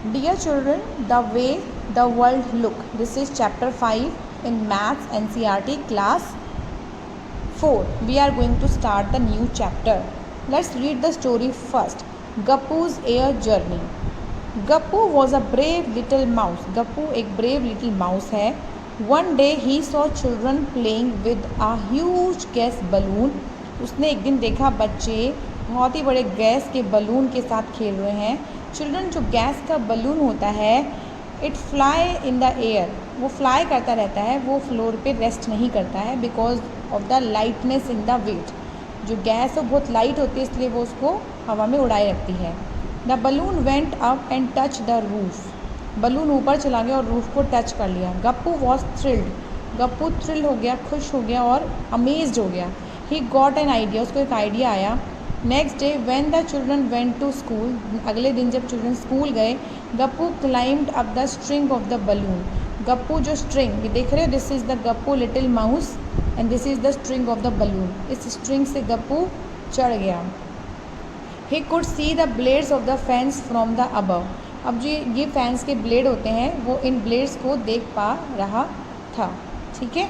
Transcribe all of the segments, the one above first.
Dear children, the way the world look. This is chapter 5 in Maths NCERT class 4. We are going to start the new chapter. Let's read the story first. Gappu's air journey. Gappu was a brave little mouse. Gappu एक brave little mouse है. One day he saw children playing with a huge gas balloon. उसने एक दिन देखा बच्चे बहुत ही बड़े gas के बलून के साथ खेल रहे हैं. चिल्ड्रन जो गैस का बलून होता है it fly in the air, वो फ्लाई करता रहता है, वो फ्लोर पे रेस्ट नहीं करता है because of the lightness in the weight. जो गैस है वो बहुत लाइट होती है इसलिए वो उसको हवा में उड़ाए रखती है. The balloon went up and touch the roof. Balloon ऊपर चला गया और रूफ को टच कर लिया. Gappu was thrilled. Gappu thrill हो गया, खुश हो गया और अमेज्ड हो गया. ही गॉट एन आइडिया, उसको एक आइडिया आया. Next day when the children went to school, अगले दिन जब चिल्ड्रन स्कूल गए, Gappu climbed up the string of the balloon. Gappu जो स्ट्रिंग ये देख रहे हो, this is the Gappu little mouse and this is the string of the balloon. इस स्ट्रिंग से गप्पू चढ़ गया. He could see the blades of the fans from the above. अब जो ये फैंस के ब्लेड होते हैं वो इन ब्लेड्स को देख पा रहा था. ठीक है.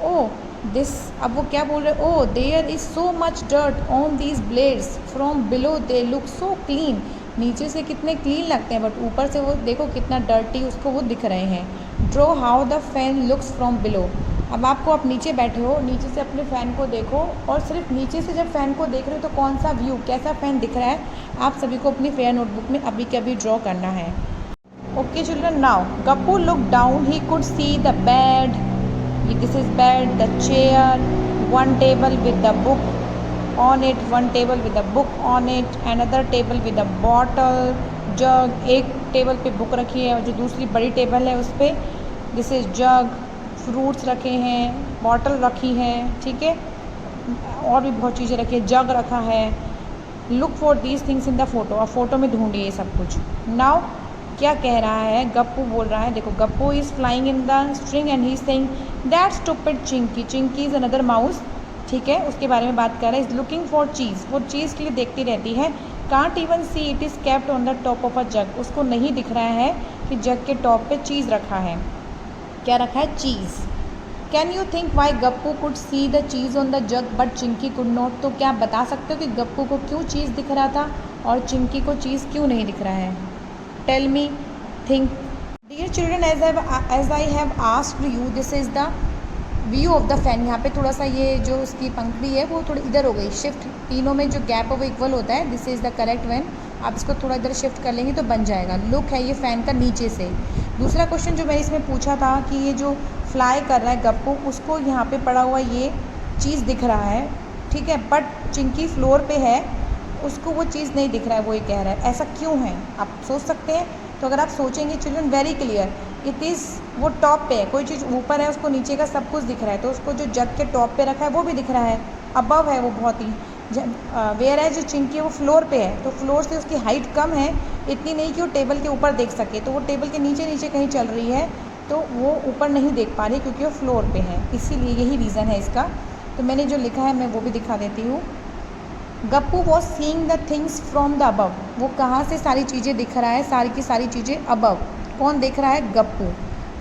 ओ दिस, अब वो क्या बोल रहे, oh there is so much dirt on these blades from below they look so clean. नीचे से कितने क्लीन लगते हैं बट ऊपर से वो देखो कितना डर्टी उसको वो दिख रहे हैं. Draw how the fan looks from below. अब आप नीचे बैठे हो, नीचे से अपने फ़ैन को देखो और सिर्फ नीचे से जब फ़ैन को देख रहे हो तो कौन सा व्यू, कैसा फ़ैन दिख रहा है, आप सभी को अपनी फेयर नोटबुक में अभी के अभी ड्रॉ करना है. Okay children, now Gappu look down, he could see the bed. This is bed, the chair, one table with the book on it, one table with a book on it, another table with a bottle, jug. एक table पे book रखी है और जो दूसरी बड़ी table है उस पर दिस इज़ जग, फ्रूट्स रखे हैं, बॉटल रखी है. ठीक है, और भी बहुत चीज़ें रखी है, जग रखा है. Look for these things in the photo. अब फोटो में ढूंढिए ये सब कुछ. नाउ क्या कह रहा है, गप्पू बोल रहा है, देखो Gappu is flying in the string and he is saying that stupid Chinki. Chinki is another mouse. ठीक है, उसके बारे में बात कर रहे हैं. इज़ लुकिंग फॉर चीज़, वो चीज़ के लिए देखती रहती है. Can't even see it is kept on the top of a jug. उसको नहीं दिख रहा है कि जग के टॉप पे चीज़ रखा है. क्या रखा है? Cheese. Can you think why Gappu could see the cheese on the jug but Chinki could not. तो क्या आप बता सकते हो कि गप्पू को क्यों चीज़ दिख रहा था और चिंकी को चीज़ क्यों नहीं दिख रहा है? Tell me, think. Dear children, as I have asked you, this is the view of the fan. यहाँ पे थोड़ा सा ये जो उसकी पंखड़ी है वो थोड़ी इधर हो गई शिफ्ट. तीनों में जो गैप है वो इक्वल होता है. This is the correct one. आप इसको थोड़ा इधर शिफ्ट कर लेंगे तो बन जाएगा. लुक है ये फ़ैन का नीचे से. दूसरा क्वेश्चन जो मैंने इसमें पूछा था कि ये जो फ्लाई कर रहा है गप्पू, उसको यहाँ पे पड़ा हुआ ये चीज़ दिख रहा है. ठीक है, बट चिंकी फ्लोर पे है, उसको वो चीज़ नहीं दिख रहा है. वो ये कह रहा है, ऐसा क्यों है आप सोच सकते हैं. तो अगर आप सोचेंगे children, very clear, it is वो टॉप पे है, कोई चीज़ ऊपर है उसको नीचे का सब कुछ दिख रहा है, तो उसको जो जग के टॉप पे रखा है वो भी दिख रहा है, अबव है वो बहुत ही. वेयर है जो चिंकी है वो फ्लोर पे है, तो फ्लोर से उसकी हाइट कम है, इतनी नहीं कि वो टेबल के ऊपर देख सके, तो वो टेबल के नीचे नीचे कहीं चल रही है, तो वो ऊपर नहीं देख पा रही क्योंकि वो फ्लोर पे है. इसीलिए यही रीज़न है इसका. तो मैंने जो लिखा है मैं वो भी दिखा देती हूँ. Gappu was seeing the things from the above. वो कहाँ से सारी चीज़ें दिख रहा है, सारी की सारी चीज़ें अबव. कौन देख रहा है? गप्पू.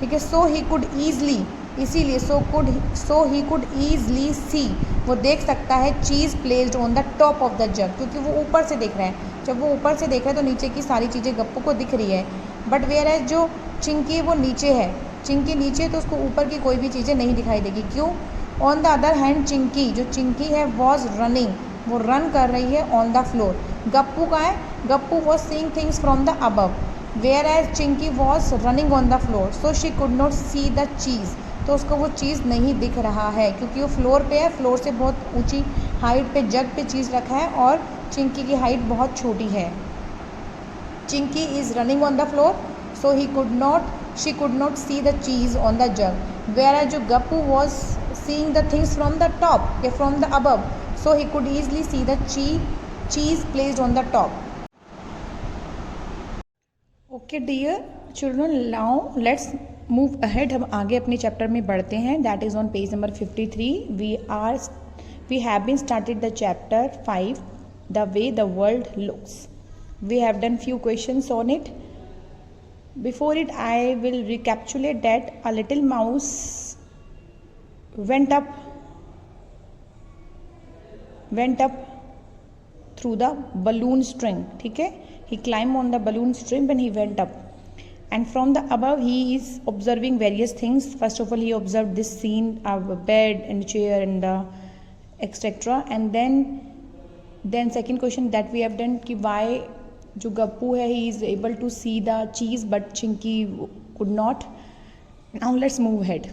ठीक है. सो ही कुड ईजली, इसीलिए सो ही कुड ईजली सी, वो देख सकता है cheese placed on the top of the jug, क्योंकि वो ऊपर से देख रहा है. जब वो ऊपर से देख रहा है तो नीचे की सारी चीज़ें गप्पू को दिख रही है. बट वेयर है जो चिंकी वो नीचे है, चिंकी नीचे, तो उसको ऊपर की कोई भी चीज़ें नहीं दिखाई देगी. क्यों? On the other hand Chinki, जो चिंकी है वॉज रनिंग, वो रन कर रही है ऑन द फ्लोर. गप्पू का है, Gappu was seeing things from the above, whereas Chinki was running on the floor, so she could not see the cheese. तो उसको वो चीज़ नहीं दिख रहा है क्योंकि वो फ्लोर पे है, फ्लोर से बहुत ऊंची हाइट पे जग पे चीज़ रखा है और चिंकी की हाइट बहुत छोटी है. Chinki is running on the floor, so she could not see the cheese on the jug. Whereas जो Gappu was seeing the things from the top या from the above, so he could easily see the cheese placed on the top. Okay dear children, now let's move ahead. हम आगे अपने chapter में बढ़ते हैं. That is on page number 53. We have been started the chapter 5, the way the world looks. We have done few questions on it. Before it, I will recapitulate that a little mouse went up through the balloon string. ठीक है, he climbed on the balloon string and he went up. And from the above, he is observing various things. First of all, he observed this scene, a bed and chair and etc. And then second question that we have done कि why जो गप्पू है he is able to see the cheese but Chinky could not. Now let's move ahead.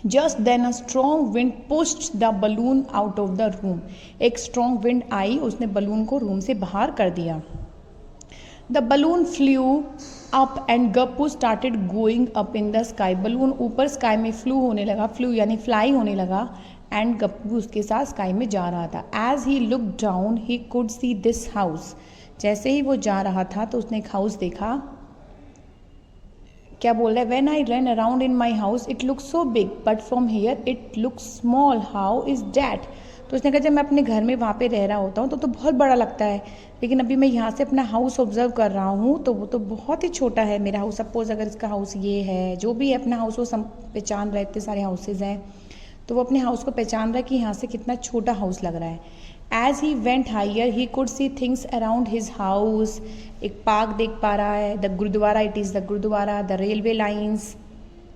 Just then a strong wind pushed the balloon out of the room. एक strong wind आई, उसने balloon को room से बाहर कर दिया. The balloon flew up and Gappu started going up in the sky. Balloon ऊपर sky में flu होने लगा, फ्लू यानी फ्लाई होने लगा, एंड गप्पू उसके साथ स्काई में जा रहा था. As he looked down, he could see this house. जैसे ही वो जा रहा था तो उसने एक हाउस देखा. क्या बोल रहा है? When I ran around in my house, it looks so big, but from here it looks small. How is that? तो उसने कहा जब मैं अपने घर में वहाँ पे रह रहा होता हूँ तो बहुत बड़ा लगता है, लेकिन अभी मैं यहाँ से अपना हाउस ऑब्जर्व कर रहा हूँ तो वो तो बहुत ही छोटा है मेरा हाउस. सपोज अगर इसका हाउस ये है, जो भी है अपना हाउस वो सब पहचान रहे, इतने सारे हाउसेज हैं तो वो अपने हाउस को पहचान रहा है कि यहाँ से कितना छोटा हाउस लग रहा है. As he went higher he could see things around his house. एक पार्क देख पा रहा है, the gurdwara, it is the gurdwara. The railway lines,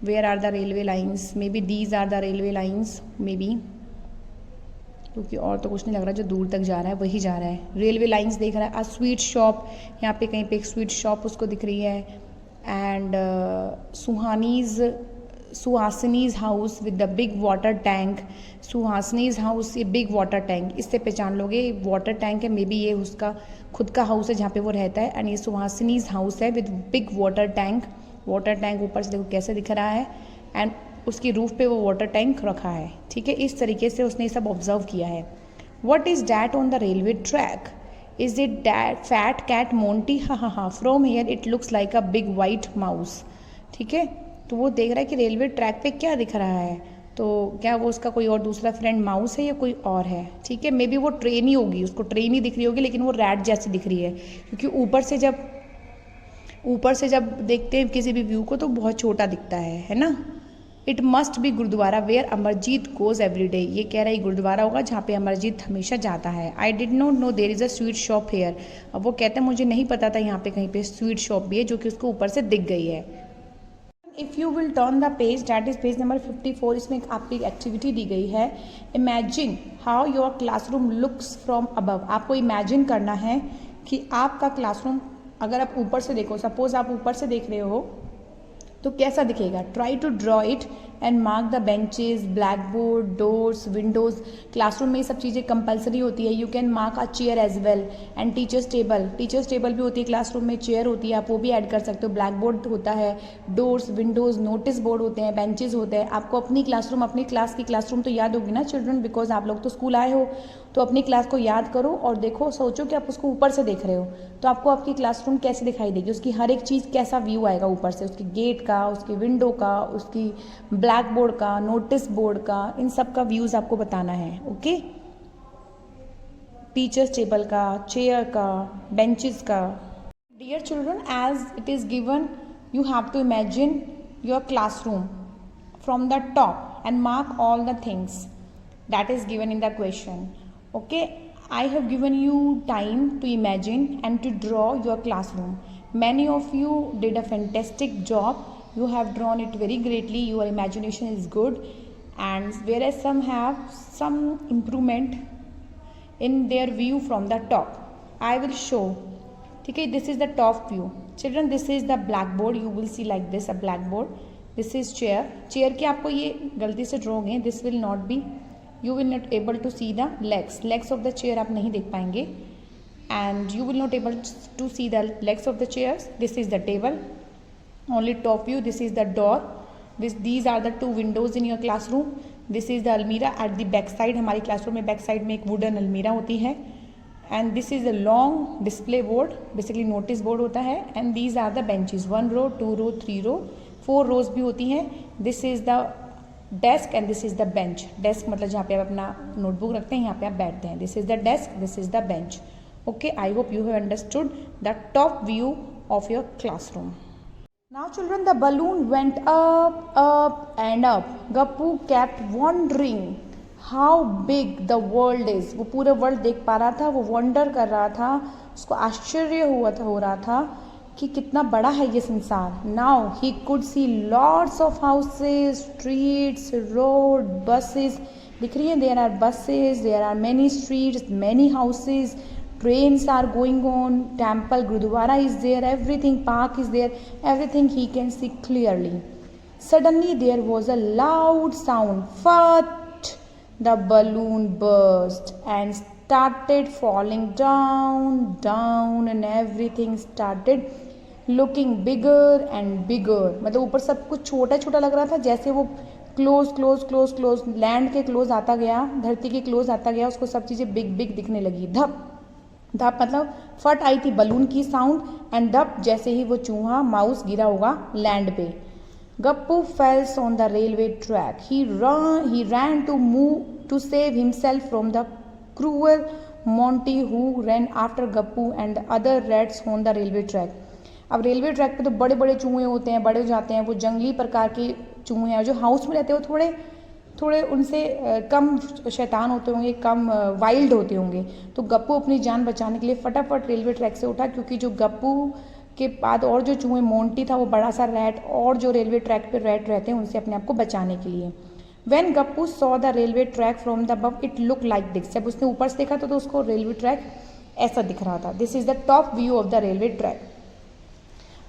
where are the railway lines? Maybe these are the railway lines, maybe, क्योंकि और तो कुछ नहीं लग रहा, जो दूर तक जा रहा है वही जा रहा है. रेलवे लाइन्स देख रहा है. अ स्वीट शॉप, यहाँ पे कहीं पे एक स्वीट शॉप उसको दिख रही है. And Suhasini's house with the big water tank. Suhasini's house, ये बिग वाटर टैंक, इससे पहचान लोगे वाटर टैंक है, मे बी ये उसका खुद का हाउस है जहाँ पे वो रहता है. एंड ये सुहासिनीज हाउस है with big water tank. Water tank ऊपर से देखो कैसे दिख रहा है, एंड उसकी रूफ पे वो वाटर टैंक रखा है. ठीक है, इस तरीके से उसने सब ऑब्जर्व किया है. What is that on the railway track? Is it that fat cat Monty? हा. From here it looks like a big white mouse. ठीक है, तो वो देख रहा है कि रेलवे ट्रैक पे क्या दिख रहा है, तो क्या वो उसका कोई और दूसरा फ्रेंड माउस है या कोई और है. ठीक है, मे बी वो ट्रेन ही होगी, उसको ट्रेन ही दिख रही होगी, लेकिन वो रैट जैसी दिख रही है, क्योंकि ऊपर से जब देखते हैं किसी भी व्यू को तो बहुत छोटा दिखता है ना. It must be gurdwara where Amarjeet goes every day. ये कह रहा है गुरुद्वारा होगा जहाँ पे अमरजीत हमेशा जाता है. I did not know there is a sweet shop here. अब वो कहते हैं मुझे नहीं पता था यहाँ पे कहीं पे स्वीट शॉप भी है, जो कि उसको ऊपर से दिख गई है. If you will turn the page, that is page number 54. इसमें एक आपकी एक्टिविटी दी गई है. Imagine how your classroom looks from above. आपको इमेजिन करना है कि आपका क्लासरूम अगर आप ऊपर से देखो, सपोज आप ऊपर से देख रहे हो तो कैसा दिखेगा. Try to draw it and mark the benches, blackboard, doors, windows. Classroom में ये सब चीज़ें कंपलसरी होती है. You can mark a chair as well. And teacher's table भी होती है क्लासरूम में, चेयर होती है, आप वो भी ऐड कर सकते हो. ब्लैक बोर्ड होता है, डोर्स, विंडोज़, नोटिस बोर्ड होते हैं, बेंचेस होते हैं. आपको अपनी क्लास की क्लासरूम तो याद होगी ना चिल्ड्रन, बिकॉज आप लोग तो स्कूल आए हो. तो अपनी क्लास को याद करो और देखो, सोचो कि आप उसको ऊपर से देख रहे हो तो आपको आपकी क्लासरूम कैसे दिखाई देगी, उसकी हर एक चीज़ कैसा व्यू आएगा ऊपर से, उसकी गेट का, उसकी विंडो का, उसकी ब्लैक बोर्ड का, नोटिस बोर्ड का, इन सब का व्यूज़ आपको बताना है. ओके, टीचर्स टेबल का, चेयर का, बेंचेस का. Dear children, as it is given, you have to imagine your classroom from the top and mark all the things that is given in the question. Okay, I have given you time to imagine and to draw your classroom. Many of you did a fantastic job. You have drawn it very greatly. Your imagination is good, and whereas some have some improvement in their view from the top. I will show. Okay, this is the top view. Children, this is the blackboard. You will see like this, a blackboard. This is chair. Chair के आपको ये गलती से draw होंगे. This will not be. You will not able to see the legs of the chair आप नहीं देख पाएंगे, and you will not able to see the legs of the chairs. This is the table, only top view. This is the door. These are the two windows in your classroom. This is the almirah at the back side. हमारी classroom में back side में एक wooden अलमीरा होती है. And this is a long display board, basically notice board होता है. And these are the benches, 1 row, 2 row, 3 row, 4 rows भी होती हैं. This is the desk and this is the bench. Desk मतलब जहाँ पे आप अपना नोटबुक रखते हैं, यहाँ पे आप बैठते हैं. This is the desk, this is the bench. Okay, I hope you have understood the top view of your classroom. Now children, the balloon went up and up. Gappu kept wondering how big the world is. वो पूरा world देख पा रहा था, वो wonder कर रहा था, उसको आश्चर्य हो रहा था कि कितना बड़ा है ये संसार. Now he could see lots of houses, streets, road, buses. दिख रही है, there are buses, there are many streets, many houses. Trains are going on, temple, Gurudwara is there, everything, park is there, everything he can see clearly. Suddenly there was a loud sound. Fut! The balloon burst and started falling down and everything started looking bigger and bigger. मतलब ऊपर सब कुछ छोटा छोटा लग रहा था, जैसे वो क्लोज लैंड के क्लोज आता गया, धरती के क्लोज आता गया, उसको सब चीज़ें बिग बिग दिखने लगी. धप धप मतलब फट आई थी बलून की साउंड, एंड धप जैसे ही वो चूहा माउस गिरा होगा लैंड पे. Gappu falls on the railway track. He ran to move to save himself from the cruel Monty who ran after Gappu and the other rats on the railway track. अब railway track पे तो बड़े बड़े चूहे होते हैं, बड़े हो जाते हैं, वो जंगली प्रकार के चूहे हैं. जो हाउस में रहते हैं वो थोड़े उनसे कम शैतान होते होंगे, कम वाइल्ड होते होंगे. तो गप्पू अपनी जान बचाने के लिए फटाफट रेलवे ट्रैक से उठा, क्योंकि जो गप्पू के बाद और जो चूहे मोंटी था वो बड़ा सा रैट, और जो रेलवे ट्रैक पे रैट रहते हैं उनसे अपने आप को बचाने के लिए. When Gappu saw the railway track from the above it look like this. जब उसने ऊपर से देखा तो उसको रेलवे ट्रैक ऐसा दिख रहा था. This is the top view of the railway track.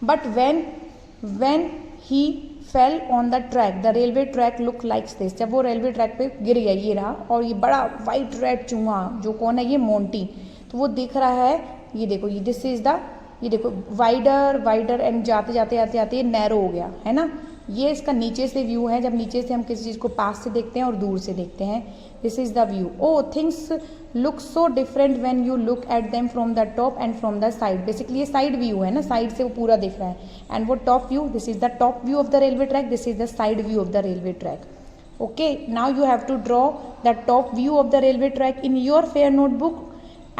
But when he fell on the track the railway track look like this. जब वो रेलवे ट्रैक पे गिर गया, ये रहा, और ये बड़ा वाइट रेड चूहा जो कौन है, ये मोंटी, तो वो दिख रहा है. ये देखो, ये दिस इज द, ये देखो वाइडर एंड जाते जाते ये नैरो हो गया है ना. ये इसका नीचे से व्यू है, जब नीचे से हम किसी चीज़ को पास से देखते हैं और दूर से देखते हैं. This is the view. Oh things look so different when you look at them from the top and from the side. Basically ये साइड व्यू है ना, साइड से वो पूरा दिख रहा है. एंड वो top view, this is the top view of the railway track, this is the side view of the railway track. Okay, now you have to draw the top view of the railway track in your fair notebook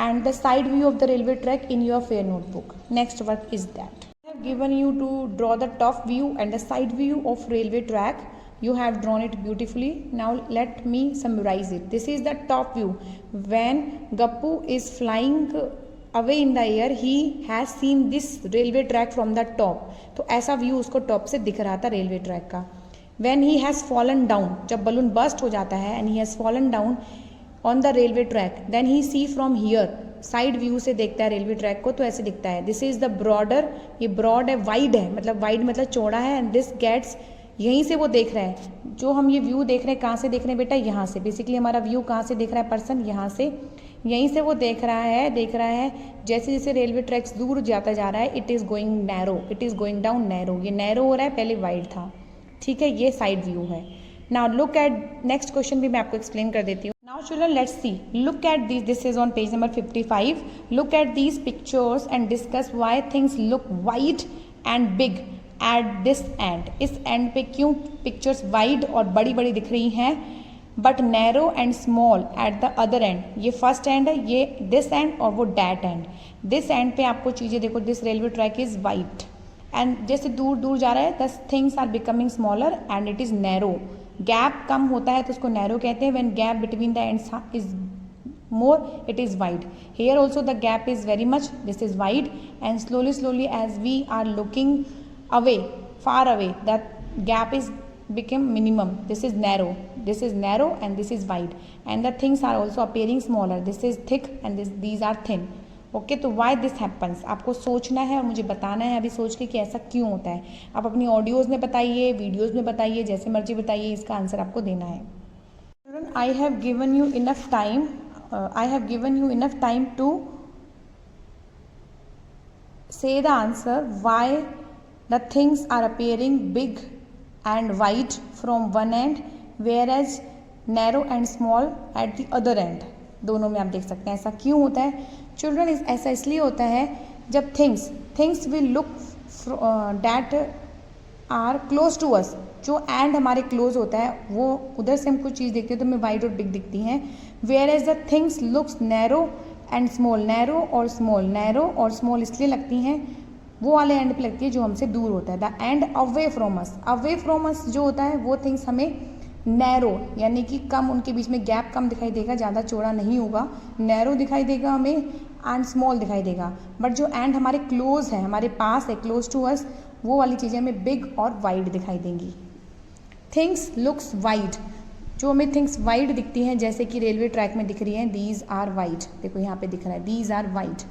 and the side view of the railway track in your fair notebook. Next work is that I have given you to draw the top view and the side view of railway track. You have drawn it beautifully. Now let me summarize it. This is the top view. When Gappu is flying away in the air, he has seen this railway track from the top. तो ऐसा view उसको top से दिख रहा था railway track का. When he has fallen down, जब balloon burst हो जाता है and he has fallen down on the railway track, then he see from here, side view से देखता है रेलवे ट्रैक को, तो ऐसे दिखता है. दिस इज द ब्रॉडर, ये ब्रॉड है, वाइड है, मतलब वाइड मतलब चौड़ा है. एंड दिस गेट्स, यहीं से वो देख रहा है. जो हम ये व्यू देख रहे हैं, कहाँ से देख रहे हैं बेटा, यहाँ से. बेसिकली हमारा व्यू कहाँ से देख रहा है पर्सन, यहाँ से, यहीं से वो देख रहा है. जैसे जैसे रेलवे ट्रैक्स दूर जाता जा रहा है, it is going narrow, it is going down narrow. ये नैरो हो रहा है, पहले वाइड था. ठीक है, ये साइड व्यू है. Now look at next question भी मैं आपको एक्सप्लेन कर देती हूँ. Now children, let's see. Look at these. This is on page number 55. Look at these pictures and discuss why things look wide and big at this end. इस end पे क्यों pictures wide और बड़ी बड़ी दिख रही हैं, but narrow and small at the other end. ये first end है, ये this end और वो that end. This end पे आपको चीज़ें देखो, this railway track is wide and जैसे दूर दूर जा रहा है, the things are becoming smaller and it is narrow. Gap कम होता है तो उसको नैरो कहते हैं. When gap between the ends is more, it is wide. Here also the gap is very much, this is wide. And slowly as we are looking away, far away, that gap is become minimum. This is narrow and this is wide. And the things are also appearing smaller. This is thick and these are thin. Okay, तो why this happens, आपको सोचना है और मुझे बताना है अभी सोच के कि ऐसा क्यों होता है. आप अपनी ऑडियोज़ में बताइए, वीडियोज़ में बताइए, जैसे मर्जी बताइए, इसका आंसर आपको देना है. I have given you enough time to say the answer why the things are appearing big and wide from one end where as narrow and small at the other end. दोनों में आप देख सकते हैं ऐसा क्यों होता है. चिल्ड्रन, ऐसा इसलिए होता है जब things will look that are close to us. जो एंड हमारे क्लोज होता है, वो उधर से हम कुछ चीज़ देखते हैं तो हमें वाइड और बिग दिखती हैं. Whereas the things looks narrow and small. Narrow और स्मॉल इसलिए लगती हैं वो वाले एंड पे लगती है जो हमसे दूर होता है। The end away from us, away from us जो होता है वो थिंग्स हमें नैरो यानी कि कम, उनके बीच में गैप कम दिखाई देगा, ज़्यादा चौड़ा नहीं होगा, नैरो दिखाई देगा हमें एंड स्मॉल दिखाई देगा। बट जो एंड हमारे क्लोज है, हमारे पास है, क्लोज टू अस, वो वाली चीज़ें हमें बिग और वाइड दिखाई देंगी। थिंग्स लुक्स वाइड, जो हमें थिंग्स वाइड दिखती हैं जैसे कि रेलवे ट्रैक में दिख रही हैं, दीज आर वाइड, देखो यहाँ पे दिख रहा है दीज आर वाइड,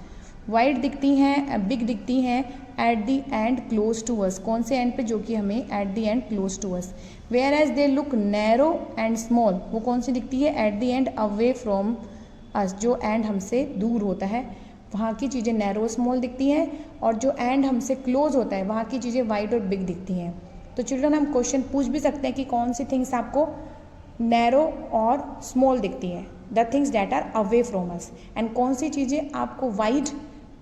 वाइड दिखती हैं, बिग दिखती हैं at the end close to us, कौन से एंड पे, जो कि हमें at the end close to us. Whereas they look narrow and small, वो कौन सी दिखती है, at the end away from us, जो एंड हमसे दूर होता है वहाँ की चीज़ें नैरो स्मॉल दिखती हैं, और जो एंड हमसे क्लोज होता है वहाँ की चीज़ें वाइड और बिग दिखती हैं। तो चिल्ड्रन हम क्वेश्चन पूछ भी सकते हैं कि कौन सी थिंग्स आपको नैरो और स्मॉल दिखती हैं, the things that are away from us, and कौन सी चीज़ें आपको वाइड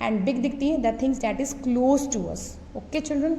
एंड बिग दिखती हैं, the things that is close to us. Okay children.